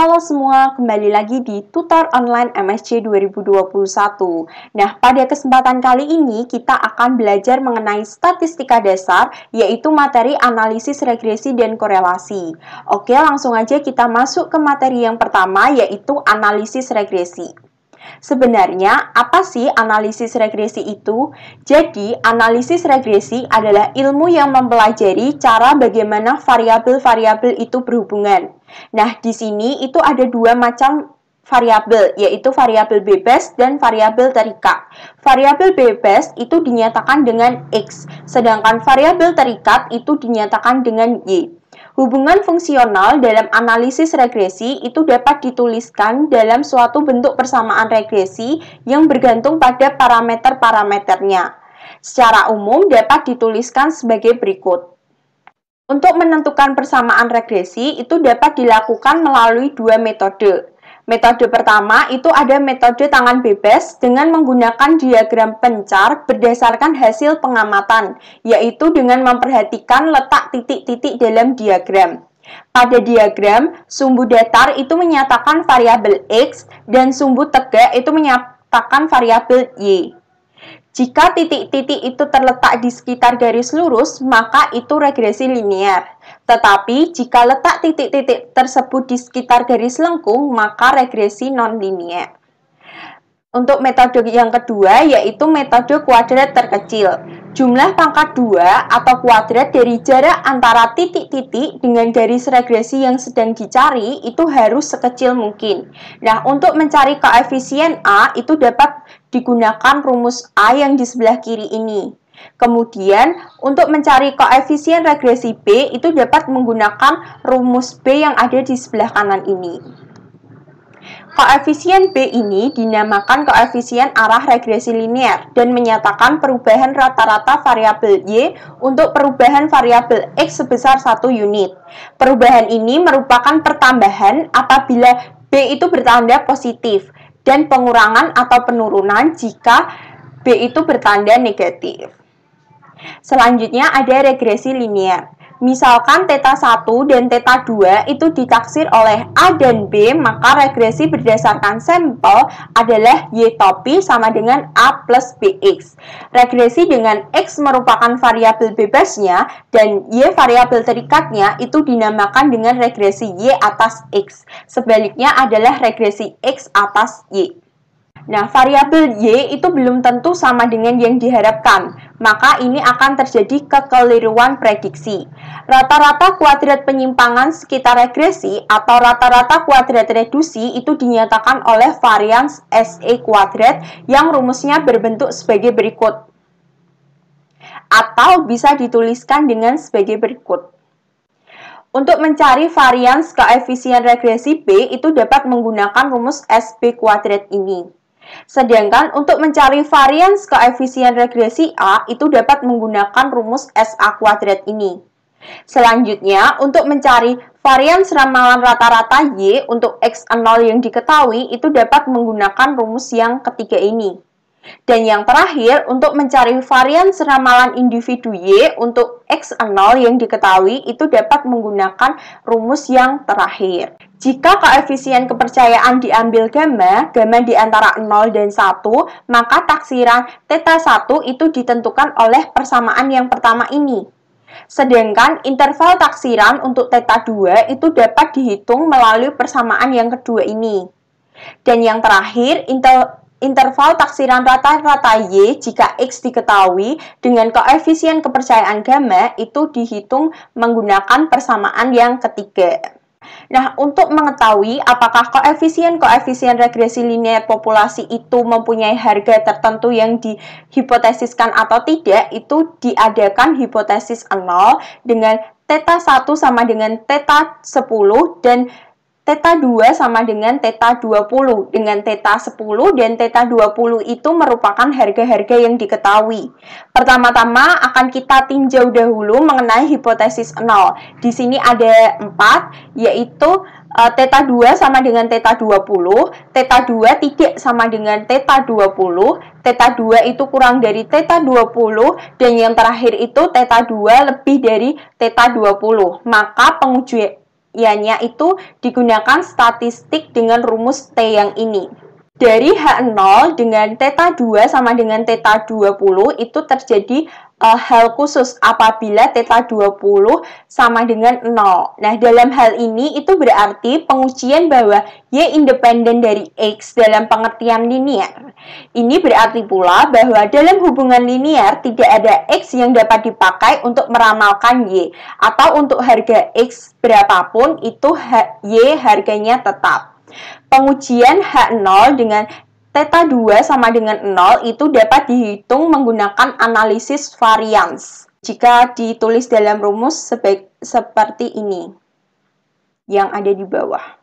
Halo semua, kembali lagi di Tutor Online MSc 2021. Nah, pada kesempatan kali ini kita akan belajar mengenai statistika dasar, yaitu materi analisis regresi dan korelasi. Oke, langsung aja kita masuk ke materi yang pertama, yaitu analisis regresi. Sebenarnya, apa sih analisis regresi itu? Jadi, analisis regresi adalah ilmu yang mempelajari cara bagaimana variabel-variabel itu berhubungan. Nah, di sini itu ada dua macam variabel, yaitu variabel bebas dan variabel terikat. Variabel bebas itu dinyatakan dengan X, sedangkan variabel terikat itu dinyatakan dengan Y. Hubungan fungsional dalam analisis regresi itu dapat dituliskan dalam suatu bentuk persamaan regresi yang bergantung pada parameter-parameternya. Secara umum dapat dituliskan sebagai berikut. Untuk menentukan persamaan regresi itu dapat dilakukan melalui dua metode. Metode pertama itu ada metode tangan bebas dengan menggunakan diagram pencar berdasarkan hasil pengamatan, yaitu dengan memperhatikan letak titik-titik dalam diagram. Pada diagram, sumbu datar itu menyatakan variabel X dan sumbu tegak itu menyatakan variabel Y. Jika titik-titik itu terletak di sekitar garis lurus, maka itu regresi linear. Tetapi, jika letak titik-titik tersebut di sekitar garis lengkung, maka regresi non-linear. Untuk metode yang kedua, yaitu metode kuadrat terkecil. Jumlah pangkat 2 atau kuadrat dari jarak antara titik-titik dengan garis regresi yang sedang dicari itu harus sekecil mungkin. Nah, untuk mencari koefisien A itu dapat digunakan rumus A yang di sebelah kiri ini. Kemudian, untuk mencari koefisien regresi B itu dapat menggunakan rumus B yang ada di sebelah kanan ini. Koefisien B ini dinamakan koefisien arah regresi linear dan menyatakan perubahan rata-rata variabel Y untuk perubahan variabel X sebesar 1 unit. Perubahan ini merupakan pertambahan apabila B itu bertanda positif dan pengurangan atau penurunan jika B itu bertanda negatif. Selanjutnya ada regresi linear. Misalkan θ1 dan θ2 itu ditaksir oleh A dan B, maka regresi berdasarkan sampel adalah Y topi sama dengan A plus BX. Regresi dengan X merupakan variabel bebasnya dan Y variabel terikatnya itu dinamakan dengan regresi Y atas X. Sebaliknya adalah regresi X atas Y. Nah, variabel Y itu belum tentu sama dengan yang diharapkan, maka ini akan terjadi kekeliruan prediksi. Rata-rata kuadrat penyimpangan sekitar regresi atau rata-rata kuadrat reduksi itu dinyatakan oleh varians SE kuadrat yang rumusnya berbentuk sebagai berikut. Atau bisa dituliskan dengan sebagai berikut. Untuk mencari varians koefisien regresi B itu dapat menggunakan rumus SB kuadrat ini. Sedangkan untuk mencari varians koefisien regresi A itu dapat menggunakan rumus SA kuadrat ini. Selanjutnya, untuk mencari varians ramalan rata-rata Y untuk X0 yang diketahui itu dapat menggunakan rumus yang ketiga ini. Dan yang terakhir, untuk mencari varians ramalan individu Y untuk X0 yang diketahui itu dapat menggunakan rumus yang terakhir. Jika koefisien kepercayaan diambil gamma di antara 0 dan 1, maka taksiran θ1 itu ditentukan oleh persamaan yang pertama ini. Sedangkan interval taksiran untuk θ2 itu dapat dihitung melalui persamaan yang kedua ini. Dan yang terakhir, interval taksiran rata-rata Y jika X diketahui dengan koefisien kepercayaan gamma itu dihitung menggunakan persamaan yang ketiga. Nah, untuk mengetahui apakah koefisien regresi linear populasi itu mempunyai harga tertentu yang dihipotesiskan atau tidak, itu diadakan hipotesis 0 dengan θ1 sama dengan θ10 dan θ2 sama dengan θ20, dengan θ10 dan θ20 itu merupakan harga-harga yang diketahui. Pertama-tama akan kita tinjau dahulu mengenai hipotesis 0. Di sini ada 4, yaitu θ2 sama dengan θ20, θ2 tidak sama dengan θ20, θ2 itu kurang dari θ20, dan yang terakhir itu θ2 lebih dari θ20. Maka pengujiannya itu digunakan statistik dengan rumus T yang ini. Dari H0 dengan theta 2 sama dengan theta 20 itu terjadi hal khusus apabila theta 20 sama dengan 0. Nah, dalam hal ini itu berarti pengujian bahwa Y independen dari X dalam pengertian linear. Ini berarti pula bahwa dalam hubungan linear tidak ada X yang dapat dipakai untuk meramalkan Y, atau untuk harga X berapapun itu Y harganya tetap. Pengujian H0 dengan theta 2 sama dengan 0 itu dapat dihitung menggunakan analisis varians. Jika ditulis dalam rumus seperti ini yang ada di bawah.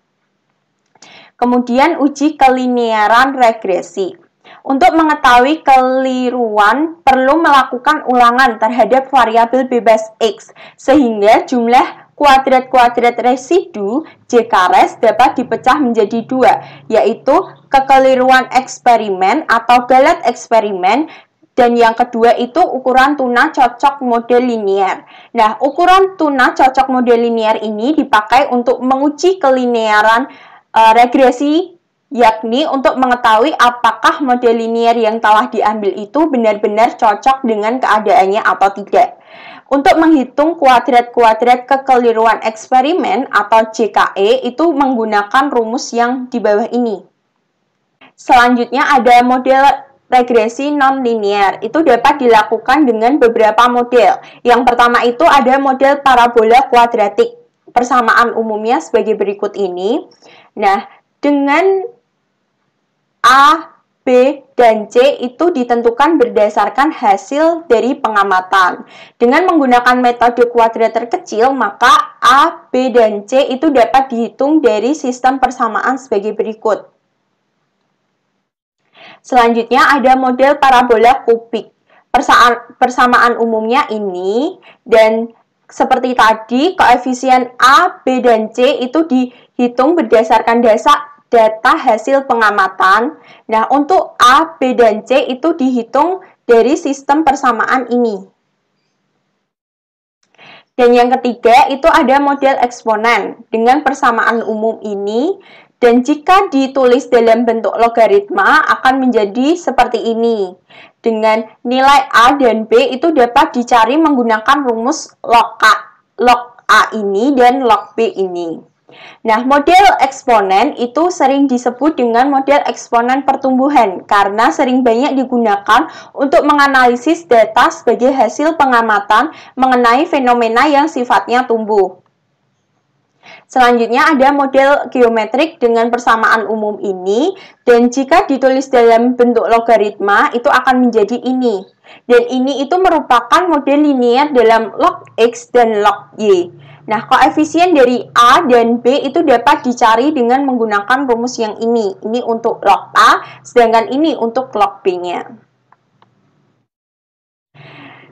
Kemudian uji kelinearan regresi. Untuk mengetahui keliruan, perlu melakukan ulangan terhadap variabel bebas X, sehingga jumlah kuadrat-kuadrat residu JKRES dapat dipecah menjadi dua, yaitu kekeliruan eksperimen atau galat eksperimen, dan yang kedua itu ukuran tuna cocok model linear. Nah, ukuran tuna cocok model linear ini dipakai untuk menguji kelinearan regresi, yakni untuk mengetahui apakah model linear yang telah diambil itu benar-benar cocok dengan keadaannya atau tidak. Untuk menghitung kuadrat-kuadrat kekeliruan eksperimen atau JKE itu menggunakan rumus yang di bawah ini. Selanjutnya ada model regresi non-linear. Itu dapat dilakukan dengan beberapa model. Yang pertama itu ada model parabola kuadratik. Persamaan umumnya sebagai berikut ini. Nah, dengan A, B, dan C itu ditentukan berdasarkan hasil dari pengamatan. Dengan menggunakan metode kuadrat terkecil, maka A, B, dan C itu dapat dihitung dari sistem persamaan sebagai berikut. Selanjutnya ada model parabola kubik. Persamaan umumnya ini, dan seperti tadi, koefisien A, B, dan C itu dihitung berdasarkan data hasil pengamatan. Nah, untuk A, B, dan C itu dihitung dari sistem persamaan ini. Dan yang ketiga itu ada model eksponen dengan persamaan umum ini, dan jika ditulis dalam bentuk logaritma akan menjadi seperti ini. Dengan nilai A dan B itu dapat dicari menggunakan rumus log A ini dan log B ini. Nah, model eksponen itu sering disebut dengan model eksponen pertumbuhan karena sering banyak digunakan untuk menganalisis data sebagai hasil pengamatan mengenai fenomena yang sifatnya tumbuh. Selanjutnya ada model geometrik dengan persamaan umum ini, dan jika ditulis dalam bentuk logaritma itu akan menjadi ini. Dan ini itu merupakan model linear dalam log X dan log Y. Nah, koefisien dari A dan B itu dapat dicari dengan menggunakan rumus yang ini. Ini untuk log A, sedangkan ini untuk log B-nya.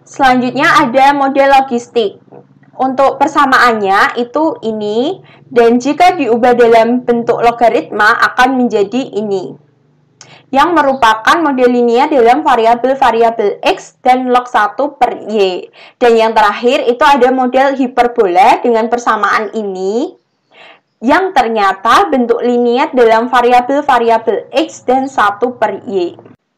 Selanjutnya ada model logistik. Untuk persamaannya itu ini, dan jika diubah dalam bentuk logaritma akan menjadi ini, yang merupakan model linear dalam variabel-variabel X dan log 1 per Y. Dan yang terakhir itu ada model hiperbola dengan persamaan ini, yang ternyata bentuk linear dalam variabel-variabel X dan 1 per Y.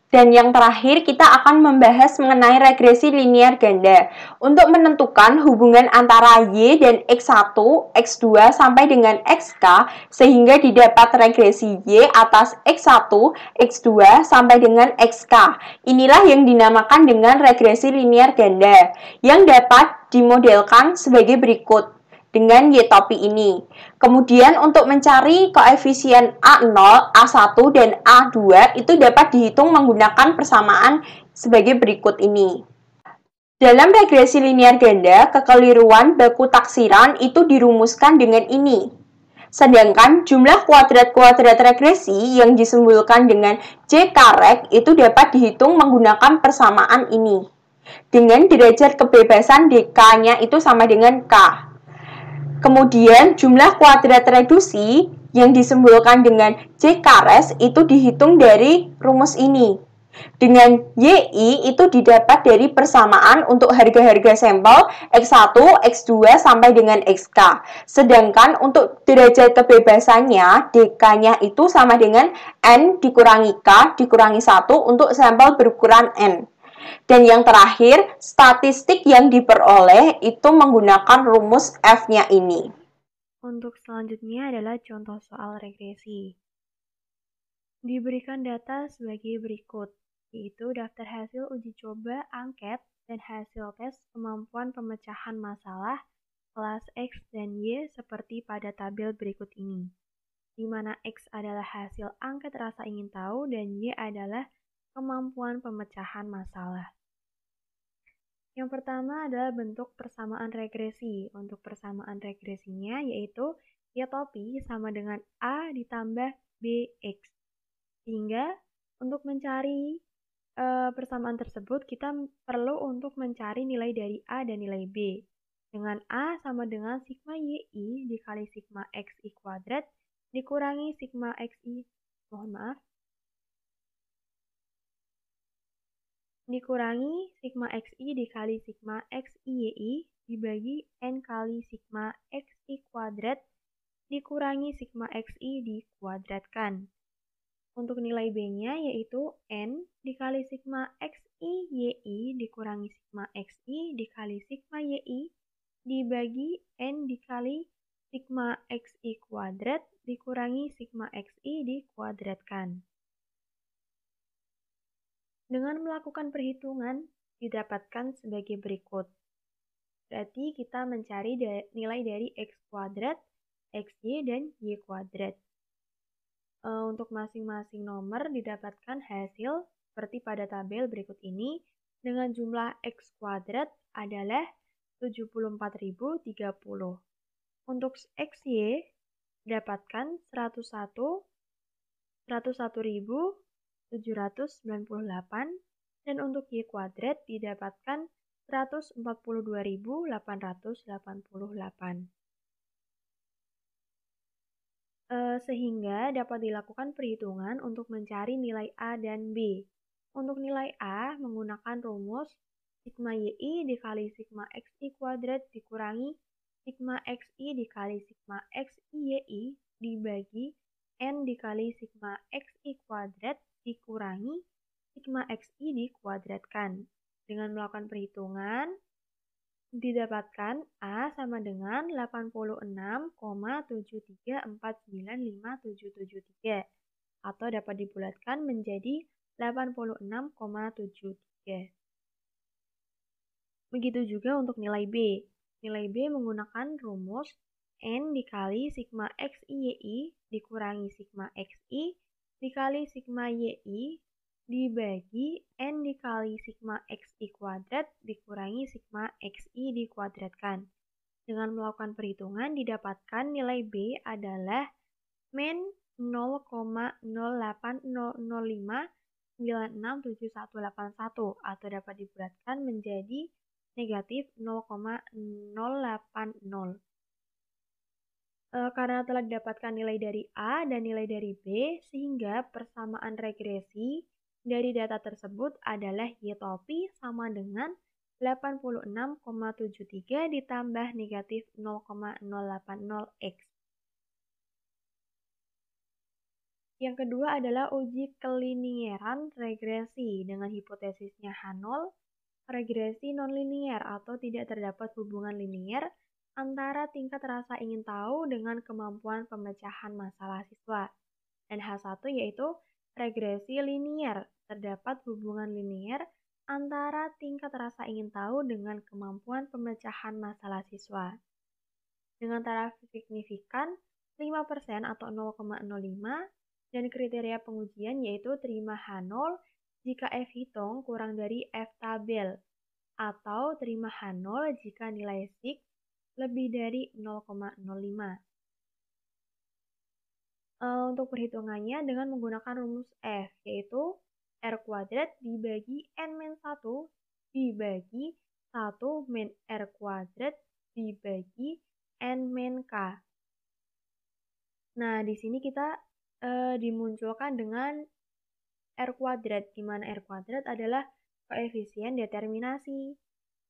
Dan yang terakhir kita akan membahas mengenai regresi linear ganda untuk menentukan hubungan antara Y dan X1, X2 sampai dengan XK sehingga didapat regresi Y atas X1, X2 sampai dengan XK. Inilah yang dinamakan dengan regresi linear ganda yang dapat dimodelkan sebagai berikut dengan Y topi ini. Kemudian untuk mencari koefisien A0, A1, dan A2 itu dapat dihitung menggunakan persamaan sebagai berikut ini. Dalam regresi linear ganda, kekeliruan baku taksiran itu dirumuskan dengan ini. Sedangkan jumlah kuadrat-kuadrat regresi yang disimbolkan dengan JKREG itu dapat dihitung menggunakan persamaan ini. Dengan derajat kebebasan DK-nya itu sama dengan K. Kemudian jumlah kuadrat reduksi yang disimbolkan dengan JKRES itu dihitung dari rumus ini. Dengan YI itu didapat dari persamaan untuk harga-harga sampel X1, X2 sampai dengan XK. Sedangkan untuk derajat kebebasannya, DK-nya itu sama dengan N dikurangi K dikurangi 1 untuk sampel berukuran N. Dan yang terakhir, statistik yang diperoleh itu menggunakan rumus F-nya ini. Untuk selanjutnya adalah contoh soal regresi. Diberikan data sebagai berikut, yaitu daftar hasil uji coba angket dan hasil tes kemampuan pemecahan masalah kelas X dan Y seperti pada tabel berikut ini, di mana X adalah hasil angket rasa ingin tahu dan Y adalah kemampuan pemecahan masalah. Yang pertama adalah bentuk persamaan regresi. Untuk persamaan regresinya yaitu Y topi sama dengan A ditambah BX. Sehingga untuk mencari persamaan tersebut kita perlu untuk mencari nilai dari A dan nilai B. Dengan A sama dengan sigma YI dikali sigma XI kuadrat dikurangi sigma XI, dikurangi sigma XI dikali sigma XIYI dibagi N kali sigma XI kuadrat dikurangi sigma XI dikuadratkan. Untuk nilai B-nya yaitu N dikali sigma XIYI dikurangi sigma XI dikali sigma YI dibagi N dikali sigma XI kuadrat dikurangi sigma XI dikuadratkan. Dengan melakukan perhitungan, didapatkan sebagai berikut. Berarti kita mencari nilai dari X kuadrat, XY, dan Y kuadrat. Untuk masing-masing nomor didapatkan hasil seperti pada tabel berikut ini dengan jumlah X kuadrat adalah 74.030. Untuk XY dapatkan 101.798 dan untuk Y kuadrat didapatkan 142.888. Sehingga dapat dilakukan perhitungan untuk mencari nilai A dan B. Untuk nilai A menggunakan rumus sigma YI dikali sigma XI kuadrat dikurangi sigma XI dikali sigma XIYI dibagi N dikali sigma XI kuadrat dikurangi sigma XI dikuadratkan. Dengan melakukan perhitungan, didapatkan A sama dengan 86,73495773 atau dapat dibulatkan menjadi 86,73. Begitu juga untuk nilai B. Nilai B menggunakan rumus N dikali sigma XIYI dikurangi sigma XI dikali sigma YI dibagi N dikali sigma XI kuadrat dikurangi sigma XI dikuadratkan. Dengan melakukan perhitungan didapatkan nilai B adalah min 0,08005967181 atau dapat dibulatkan menjadi negatif 0,080. Karena telah didapatkan nilai dari A dan nilai dari B, sehingga persamaan regresi dari data tersebut adalah Y topi sama dengan 86,73 ditambah negatif 0,080X. Yang kedua adalah uji kelinieran regresi dengan hipotesisnya H0, regresi non-linier atau tidak terdapat hubungan linier antara tingkat rasa ingin tahu dengan kemampuan pemecahan masalah siswa. Dan H1 yaitu regresi linier, terdapat hubungan linier antara tingkat rasa ingin tahu dengan kemampuan pemecahan masalah siswa. Dengan taraf signifikan 5% atau 0,05 dan kriteria pengujian yaitu terima H0 jika F hitung kurang dari F tabel atau terima H0 jika nilai sig lebih dari 0,05. Untuk perhitungannya dengan menggunakan rumus F, yaitu R kuadrat dibagi N-1 dibagi 1 min R kuadrat dibagi N min K. Nah, di sini kita dimunculkan dengan R kuadrat, di mana R kuadrat adalah koefisien determinasi.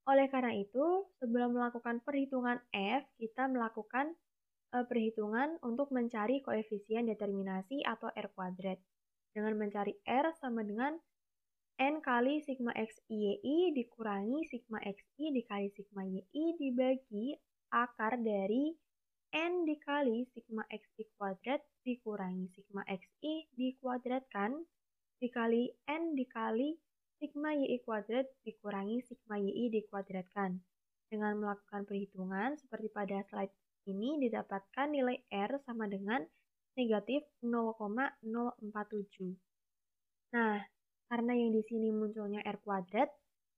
Oleh karena itu, sebelum melakukan perhitungan F, kita melakukan perhitungan untuk mencari koefisien determinasi atau R kuadrat. Dengan mencari R sama dengan N kali sigma X YI dikurangi sigma XI dikali sigma YI dibagi akar dari N dikali sigma XI kuadrat dikurangi sigma XI dikuadratkan dikali N dikali sigma YI kuadrat dikurangi sigma YI dikuadratkan. Dengan melakukan perhitungan seperti pada slide ini didapatkan nilai R sama dengan negatif 0,047. Nah, karena yang di sini munculnya R kuadrat,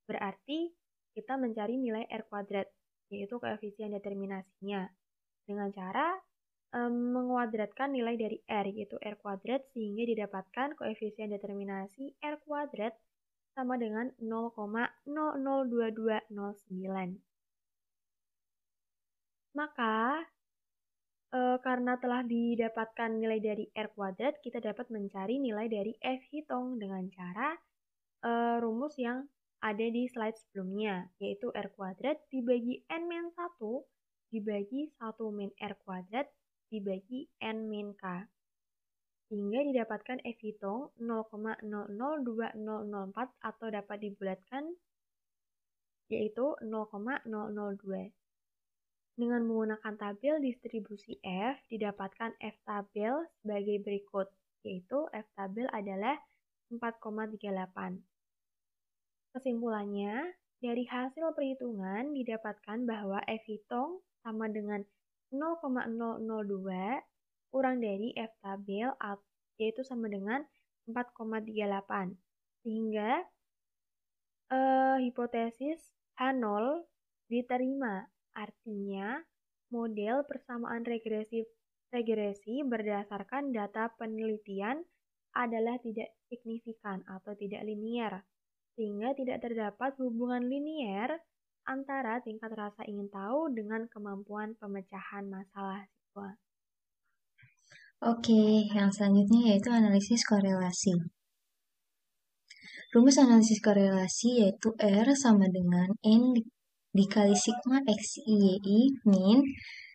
berarti kita mencari nilai R kuadrat, yaitu koefisien determinasinya. Dengan cara menguadratkan nilai dari R, yaitu R kuadrat, sehingga didapatkan koefisien determinasi R kuadrat sama dengan 0,002209. Maka, karena telah didapatkan nilai dari R kuadrat, kita dapat mencari nilai dari F hitung dengan cara rumus yang ada di slide sebelumnya, yaitu R kuadrat dibagi N-1 dibagi 1 min R kuadrat dibagi N-K. Sehingga didapatkan F hitung 0,002004 atau dapat dibulatkan yaitu 0,002. Dengan menggunakan tabel distribusi F, didapatkan F tabel sebagai berikut, yaitu F tabel adalah 4,38. Kesimpulannya, dari hasil perhitungan didapatkan bahwa F hitung sama dengan 0,002 kurang dari F tabel, yaitu sama dengan 4,38. Sehingga hipotesis H0 diterima. Artinya, model persamaan regresi berdasarkan data penelitian adalah tidak signifikan atau tidak linier, sehingga tidak terdapat hubungan linier antara tingkat rasa ingin tahu dengan kemampuan pemecahan masalah siswa. Oke, yang selanjutnya yaitu analisis korelasi. Rumus analisis korelasi yaitu R sama dengan N dikali sigma XI min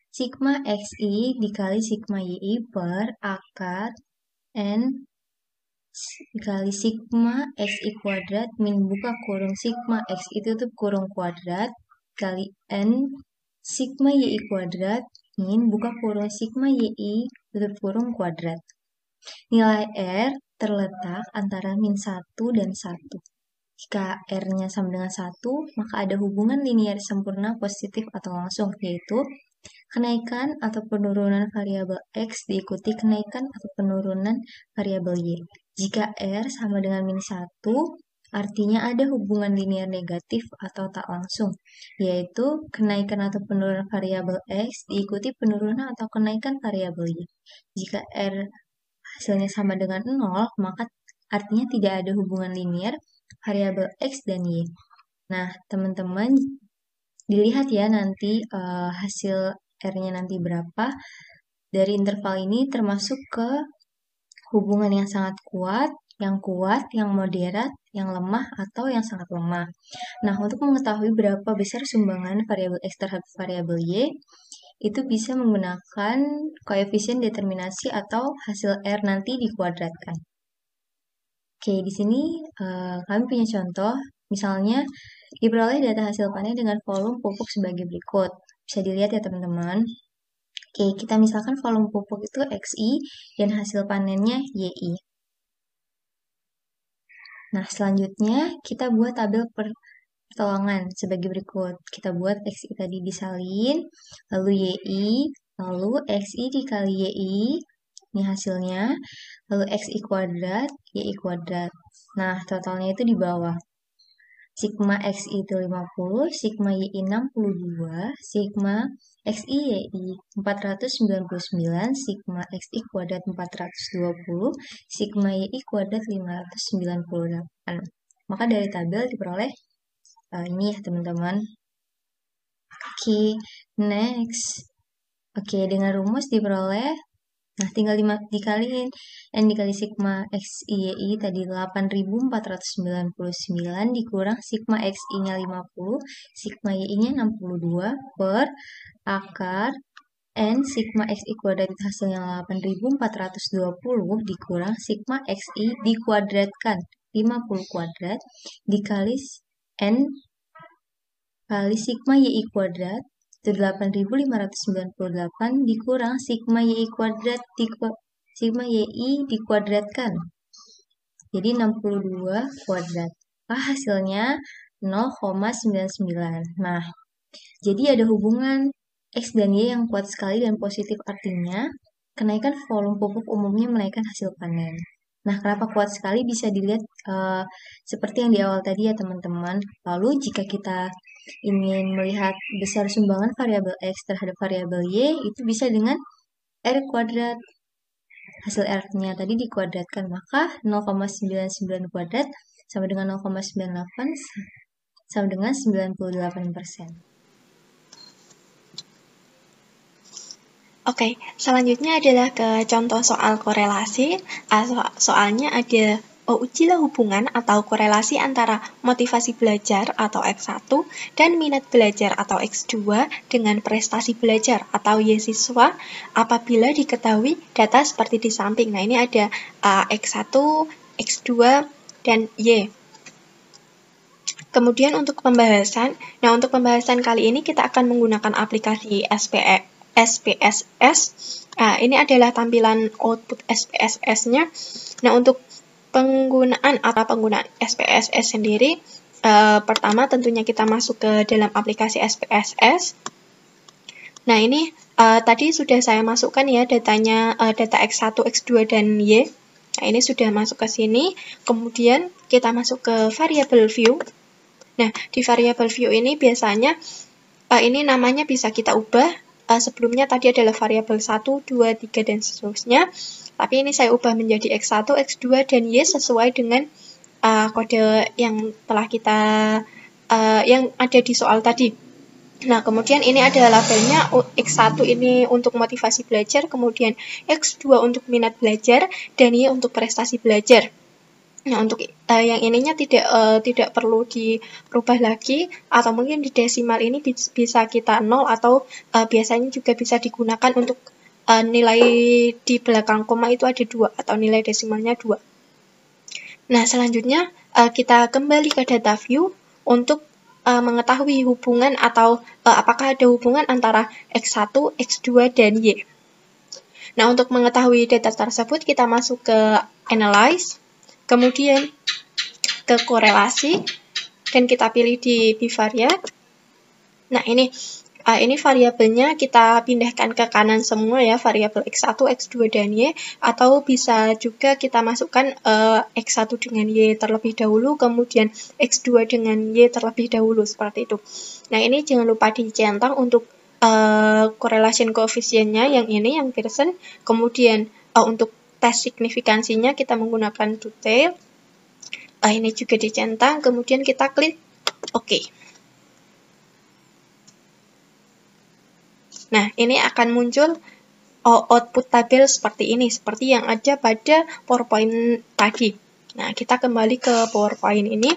sigma XI dikali sigma YI per akar N dikali sigma XI kuadrat min buka kurung sigma XI tutup kurung kuadrat kali N sigma YI kuadrat min buka kurung sigma YI tutup kurung kuadrat. Nilai R terletak antara min 1 dan 1. Jika R-nya sama dengan 1, maka ada hubungan linier sempurna positif atau langsung, yaitu kenaikan atau penurunan variabel X diikuti kenaikan atau penurunan variabel Y. Jika R sama dengan min 1, artinya ada hubungan linier negatif atau tak langsung, yaitu kenaikan atau penurunan variabel X diikuti penurunan atau kenaikan variabel Y. Jika R hasilnya sama dengan 0, maka artinya tidak ada hubungan linier variabel X dan Y. Nah, teman-teman, dilihat ya nanti hasil R-nya nanti berapa. Dari interval ini termasuk ke hubungan yang sangat kuat, yang moderat, yang lemah, atau yang sangat lemah. Nah, untuk mengetahui berapa besar sumbangan variabel X terhadap variabel Y, itu bisa menggunakan koefisien determinasi atau hasil R nanti dikuadratkan. Oke, di sini kami punya contoh, misalnya diperoleh data hasil panen dengan volume pupuk sebagai berikut. Bisa dilihat ya teman-teman. Oke, kita misalkan volume pupuk itu XI dan hasil panennya YI. Nah, selanjutnya kita buat tabel pertolongan sebagai berikut. Kita buat XI tadi disalin, lalu YI, lalu XI dikali YI. Ini hasilnya, lalu XI kuadrat, YI kuadrat. Nah, totalnya itu di bawah. Sigma XI itu 50, sigma YI 62, sigma XI YI 499, sigma XI kuadrat 420, sigma YI kuadrat 598. Maka dari tabel diperoleh ini ya teman-teman. Oke, next. Oke, dengan rumus diperoleh Nah, tinggal dikaliin. N dikali sigma XIYI tadi 8.499 dikurang sigma XI-nya 50, sigma YI-nya 62 per akar N sigma XI kuadrat itu hasilnya 8.420 dikurang sigma XI dikuadratkan 50 kuadrat dikali N kali sigma YI kuadrat itu 8.598 dikurang sigma YI kuadrat sigma YI dikuadratkan. Jadi 62 kuadrat. Hasilnya 0,99. Nah, jadi ada hubungan X dan Y yang kuat sekali dan positif, artinya kenaikan volume pupuk umumnya menaikkan hasil panen. Nah, kenapa kuat sekali bisa dilihat seperti yang di awal tadi ya teman-teman. Lalu jika kita ingin melihat besar sumbangan variabel X terhadap variabel Y, itu bisa dengan R kuadrat. Hasil R-nya tadi dikuadratkan, maka 0,99 kuadrat sama dengan 0,98 sama dengan 98%. Oke, selanjutnya adalah ke contoh soal korelasi. Soalnya ada ujilah hubungan atau korelasi antara motivasi belajar atau X1 dan minat belajar atau X2 dengan prestasi belajar atau Y siswa apabila diketahui data seperti di samping. Nah, ini ada X1, X2, dan Y. Kemudian untuk pembahasan kali ini kita akan menggunakan aplikasi SPSS. Ini adalah tampilan output SPSS-nya. Nah, untuk penggunaan SPSS sendiri, pertama tentunya kita masuk ke dalam aplikasi SPSS. Nah, ini tadi sudah saya masukkan ya datanya, data X1, X2, dan Y. Nah, ini sudah masuk ke sini. Kemudian kita masuk ke variable view. Nah, di variable view ini biasanya ini namanya bisa kita ubah. Sebelumnya tadi adalah variabel 1, 2, 3, dan seterusnya. Tapi ini saya ubah menjadi X1, X2, dan Y sesuai dengan kode yang telah kita yang ada di soal tadi. Nah, kemudian ini adalah labelnya X1 ini untuk motivasi belajar, kemudian X2 untuk minat belajar, dan Y untuk prestasi belajar. Nah, untuk yang ininya tidak perlu dirubah lagi, atau mungkin di desimal ini bisa kita 0, atau biasanya juga bisa digunakan untuk nilai di belakang koma itu ada 2, atau nilai desimalnya 2. Nah, selanjutnya kita kembali ke data view untuk mengetahui hubungan atau apakah ada hubungan antara X1, X2, dan Y. Nah, untuk mengetahui data tersebut kita masuk ke Analyze, kemudian ke korelasi, dan kita pilih di bivariate. Nah, ini variabelnya kita pindahkan ke kanan semua ya, variabel X1, X2, dan Y, atau bisa juga kita masukkan X1 dengan Y terlebih dahulu, kemudian X2 dengan Y terlebih dahulu, seperti itu. Nah, ini jangan lupa dicentang untuk correlation coefficient-nya, yang ini, yang Pearson, kemudian untuk tes signifikansinya kita menggunakan detail. Ini juga dicentang, kemudian kita klik OK. Nah, ini akan muncul output tabel seperti ini, seperti yang ada pada PowerPoint tadi. Nah, kita kembali ke PowerPoint ini.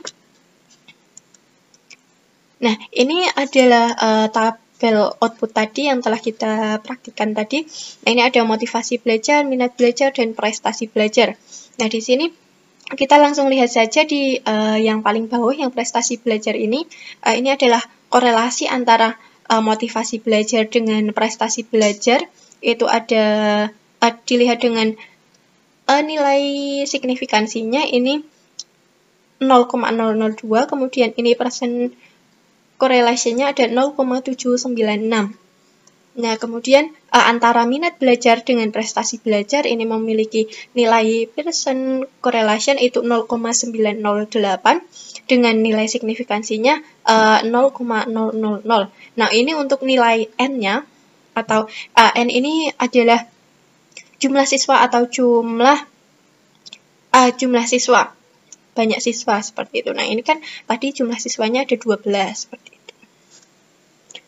Nah, ini adalah tabel output tadi yang telah kita praktikkan tadi. Nah, ini ada motivasi belajar, minat belajar, dan prestasi belajar. Nah, di sini kita langsung lihat saja di yang paling bawah, yang prestasi belajar ini. Ini adalah korelasi antara motivasi belajar dengan prestasi belajar. Itu ada dilihat dengan nilai signifikansinya ini 0,002, kemudian ini persen korelasinya ada 0,796. Nah, kemudian antara minat belajar dengan prestasi belajar ini memiliki nilai Pearson correlation itu 0,908 dengan nilai signifikansinya 0,000. Nah, ini untuk nilai N-nya, atau N ini adalah jumlah siswa atau jumlah siswa. Banyak siswa seperti itu. Nah, ini kan tadi jumlah siswanya ada 12 seperti itu.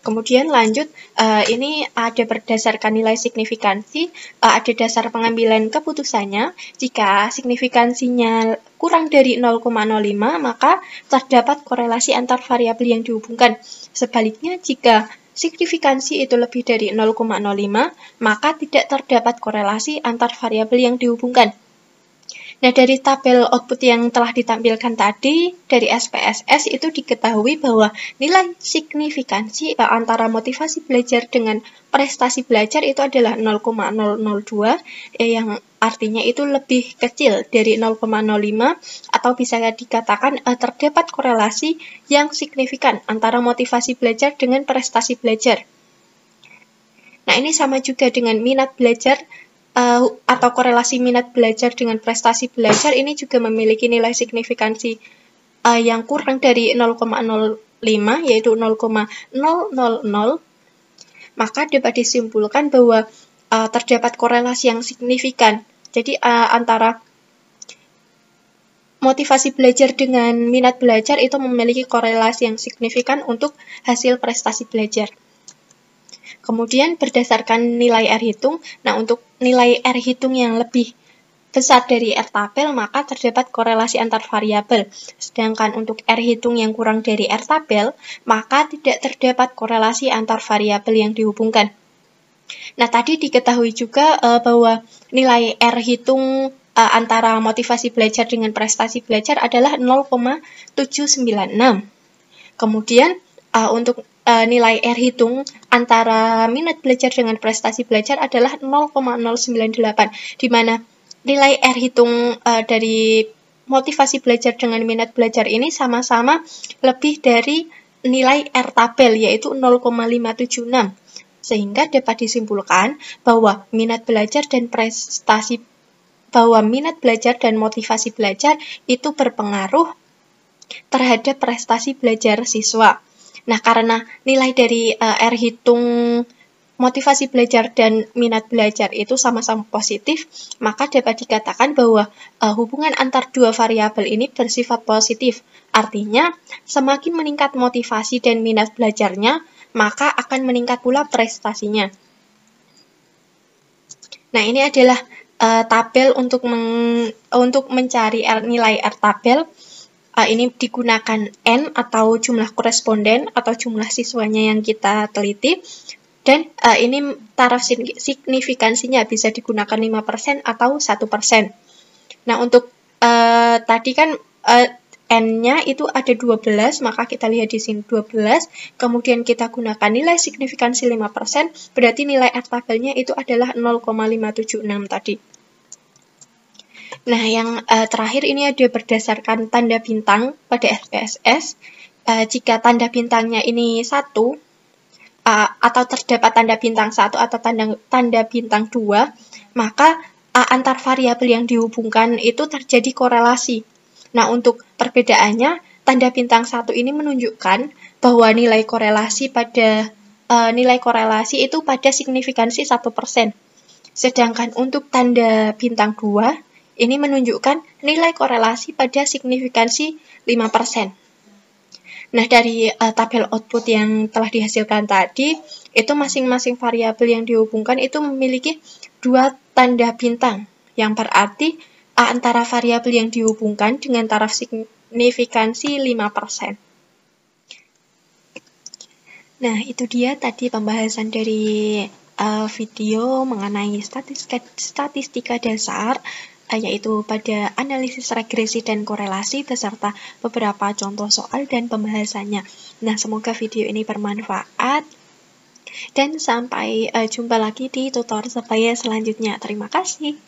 Kemudian lanjut, ini ada berdasarkan nilai signifikansi, ada dasar pengambilan keputusannya. Jika signifikansinya kurang dari 0,05, maka terdapat korelasi antar variabel yang dihubungkan. Sebaliknya, jika signifikansi itu lebih dari 0,05, maka tidak terdapat korelasi antar variabel yang dihubungkan. Nah, dari tabel output yang telah ditampilkan tadi, dari SPSS itu diketahui bahwa nilai signifikansi antara motivasi belajar dengan prestasi belajar itu adalah 0,002, yang artinya itu lebih kecil dari 0,05, atau bisa dikatakan terdapat korelasi yang signifikan antara motivasi belajar dengan prestasi belajar. Nah, ini sama juga dengan minat belajar, atau korelasi minat belajar dengan prestasi belajar ini juga memiliki nilai signifikansi yang kurang dari 0,05, yaitu 0,000, maka dapat disimpulkan bahwa terdapat korelasi yang signifikan. Jadi antara motivasi belajar dengan minat belajar itu memiliki korelasi yang signifikan untuk hasil prestasi belajar. Kemudian berdasarkan nilai R hitung, nah untuk nilai R hitung yang lebih besar dari R tabel, maka terdapat korelasi antar variabel. Sedangkan untuk R hitung yang kurang dari R tabel, maka tidak terdapat korelasi antar variabel yang dihubungkan. Nah, tadi diketahui juga bahwa nilai R hitung antara motivasi belajar dengan prestasi belajar adalah 0,796. Kemudian untuk nilai R hitung antara minat belajar dengan prestasi belajar adalah 0,098, di mana nilai R hitung dari motivasi belajar dengan minat belajar ini sama-sama lebih dari nilai R tabel, yaitu 0,576. Sehingga dapat disimpulkan bahwa minat belajar dan motivasi belajar itu berpengaruh terhadap prestasi belajar siswa. Nah, karena nilai dari R hitung motivasi belajar dan minat belajar itu sama-sama positif, maka dapat dikatakan bahwa hubungan antar dua variabel ini bersifat positif. Artinya, semakin meningkat motivasi dan minat belajarnya, maka akan meningkat pula prestasinya. Nah, ini adalah tabel untuk mencari nilai R tabel. Ini digunakan N atau jumlah koresponden atau jumlah siswanya yang kita teliti, dan ini taraf signifikansinya bisa digunakan 5% atau 1%. Nah, untuk tadi kan N-nya itu ada 12, maka kita lihat di sini 12, kemudian kita gunakan nilai signifikansi 5%, berarti nilai R tabelnya itu adalah 0,576 tadi. Nah, yang terakhir ini ada berdasarkan tanda bintang pada SPSS. Jika tanda bintangnya ini 1, atau terdapat tanda bintang 1 atau tanda bintang 2, maka antar variabel yang dihubungkan itu terjadi korelasi. Nah, untuk perbedaannya, tanda bintang 1 ini menunjukkan bahwa nilai korelasi itu pada signifikansi 1%. Sedangkan untuk tanda bintang 2, ini menunjukkan nilai korelasi pada signifikansi 5%. Nah, dari tabel output yang telah dihasilkan tadi, itu masing-masing variabel yang dihubungkan itu memiliki 2 tanda bintang, yang berarti antara variabel yang dihubungkan dengan taraf signifikansi 5%. Nah, itu dia tadi pembahasan dari video mengenai statistika dasar, yaitu pada analisis regresi dan korelasi beserta beberapa contoh soal dan pembahasannya. Nah, semoga video ini bermanfaat dan sampai jumpa lagi di tutor saya selanjutnya. Terima kasih.